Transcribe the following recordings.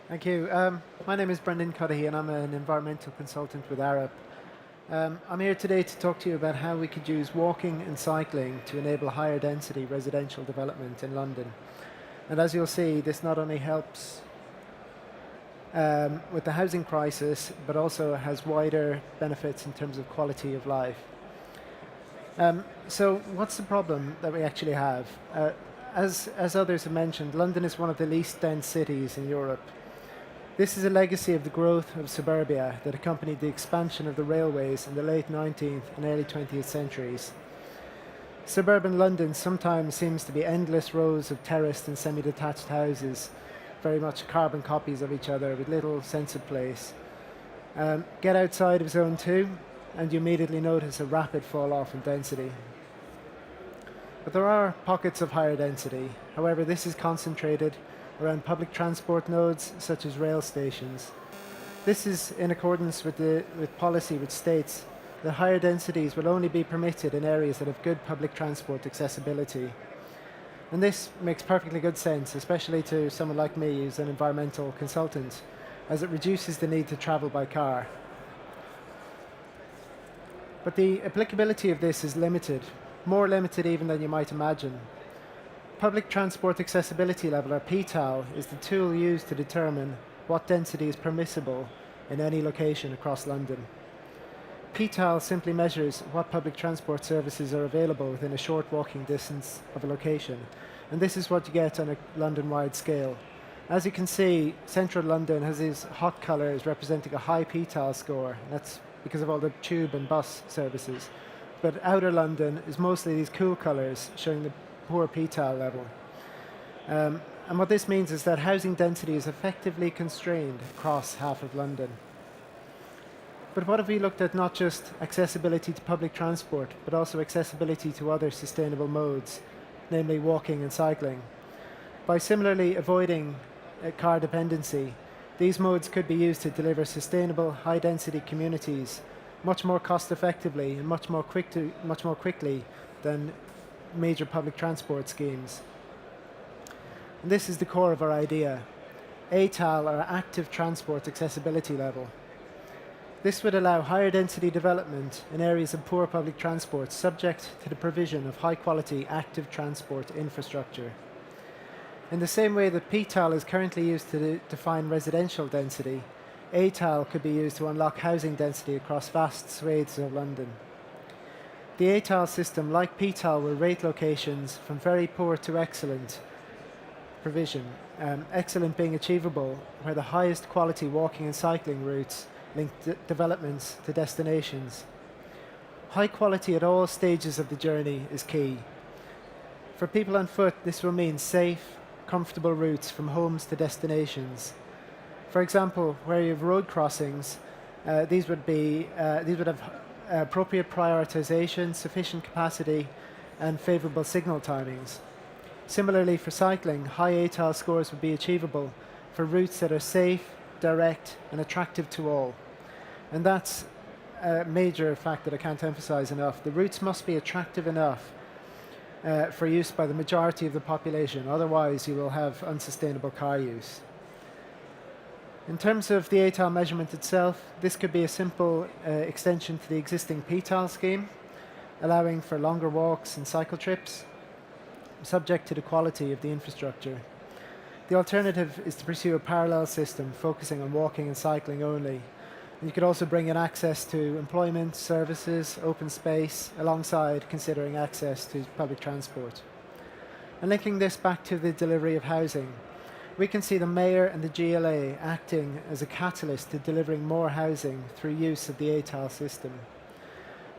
Thank you. My name is Brendan Cuddihy, and I'm an environmental consultant with Arup. I'm here today to talk to you about how we could use walking and cycling to enable higher density residential development in London. And as you'll see, this not only helps with the housing crisis, but also has wider benefits in terms of quality of life. So what's the problem that we actually have? As others have mentioned, London is one of the least dense cities in Europe. This is a legacy of the growth of suburbia that accompanied the expansion of the railways in the late 19th and early 20th centuries. Suburban London sometimes seems to be endless rows of terraced and semi-detached houses, very much carbon copies of each other with little sense of place. Get outside of Zone 2 and you immediately notice a rapid fall off in density. But there are pockets of higher density. However, this is concentrated around public transport nodes such as rail stations. This is in accordance with policy which states that higher densities will only be permitted in areas that have good public transport accessibility. And this makes perfectly good sense, especially to someone like me who's an environmental consultant, as it reduces the need to travel by car. But the applicability of this is limited, more limited even than you might imagine. Public transport accessibility level, or PTAL, is the tool used to determine what density is permissible in any location across London. PTAL simply measures what public transport services are available within a short walking distance of a location, and this is what you get on a London-wide scale. As you can see, central London has these hot colours representing a high PTAL score, and that's because of all the tube and bus services. But outer London is mostly these cool colours showing the poor PTAL level. And what this means is that housing density is effectively constrained across half of London. But what if we looked at not just accessibility to public transport, but also accessibility to other sustainable modes, namely walking and cycling? By similarly avoiding car dependency, these modes could be used to deliver sustainable, high-density communities much more cost-effectively and much more quickly than major public transport schemes. And this is the core of our idea, ATAL, or Active Transport Accessibility Level. This would allow higher density development in areas of poor public transport subject to the provision of high-quality active transport infrastructure. In the same way that PTAL is currently used to define residential density, ATAL could be used to unlock housing density across vast swathes of London. The ATAL system, like PTAL, will rate locations from very poor to excellent provision, excellent being achievable where the highest quality walking and cycling routes link developments to destinations. High quality at all stages of the journey is key. For people on foot, this will mean safe, comfortable routes from homes to destinations. For example, where you have road crossings, these would have appropriate prioritization, sufficient capacity, and favorable signal timings. Similarly, for cycling, high ATAL scores would be achievable for routes that are safe, direct, and attractive to all. And that's a major fact that I can't emphasize enough. The routes must be attractive enough for use by the majority of the population, otherwise you will have unsustainable car use. In terms of the ATAL measurement itself, this could be a simple extension to the existing PTAL scheme, allowing for longer walks and cycle trips, subject to the quality of the infrastructure. The alternative is to pursue a parallel system focusing on walking and cycling only. And you could also bring in access to employment, services, open space, alongside considering access to public transport. And linking this back to the delivery of housing, we can see the Mayor and the GLA acting as a catalyst to delivering more housing through use of the ATAL system.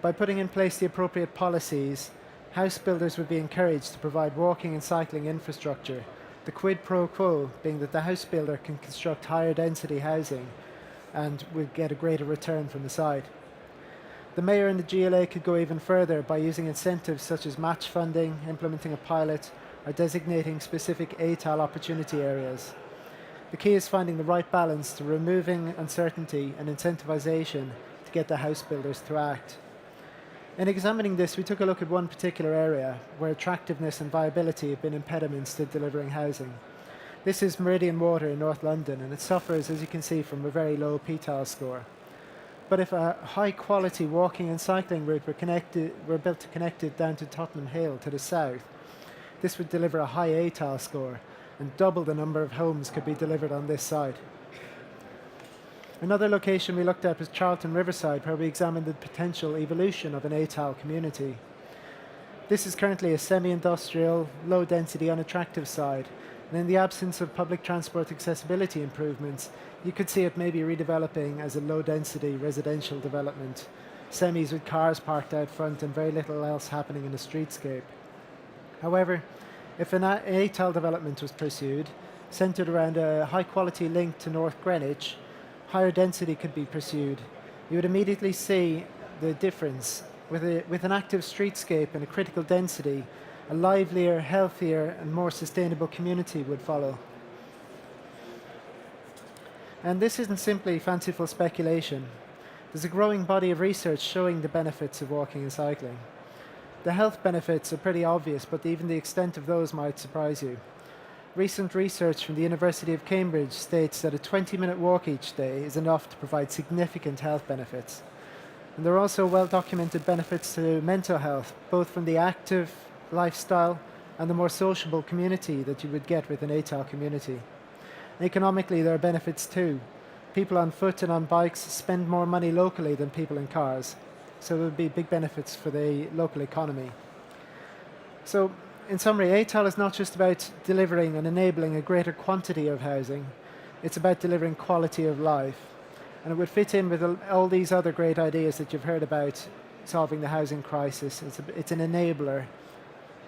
By putting in place the appropriate policies, house builders would be encouraged to provide walking and cycling infrastructure, the quid pro quo being that the house builder can construct higher density housing and would get a greater return from the site. The Mayor and the GLA could go even further by using incentives such as match funding, implementing a pilot, or designating specific ATAL opportunity areas. The key is finding the right balance to removing uncertainty and incentivization to get the house builders to act. In examining this, we took a look at one particular area where attractiveness and viability have been impediments to delivering housing. This is Meridian Water in North London, and it suffers, as you can see, from a very low PTAL score. But if a high-quality walking and cycling route were built to connect it down to Tottenham Hale to the south, this would deliver a high ATAL score, and double the number of homes could be delivered on this site. Another location we looked at was Charlton Riverside, where we examined the potential evolution of an ATAL community. This is currently a semi-industrial, low-density, unattractive site, and in the absence of public transport accessibility improvements, you could see it maybe redeveloping as a low-density residential development, semis with cars parked out front and very little else happening in the streetscape. However, if an ATAL development was pursued, centred around a high-quality link to North Greenwich, higher density could be pursued. You would immediately see the difference. With an active streetscape and a critical density, a livelier, healthier, and more sustainable community would follow. And this isn't simply fanciful speculation. There's a growing body of research showing the benefits of walking and cycling. The health benefits are pretty obvious, but even the extent of those might surprise you. Recent research from the University of Cambridge states that a 20-minute walk each day is enough to provide significant health benefits. And there are also well-documented benefits to mental health, both from the active lifestyle and the more sociable community that you would get with an ATAL community. And economically, there are benefits too. People on foot and on bikes spend more money locally than people in cars, so there would be big benefits for the local economy. So, in summary, ATAL is not just about delivering and enabling a greater quantity of housing, it's about delivering quality of life. And it would fit in with all these other great ideas that you've heard about solving the housing crisis. It's an enabler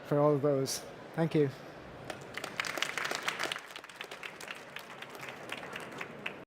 for all of those. Thank you.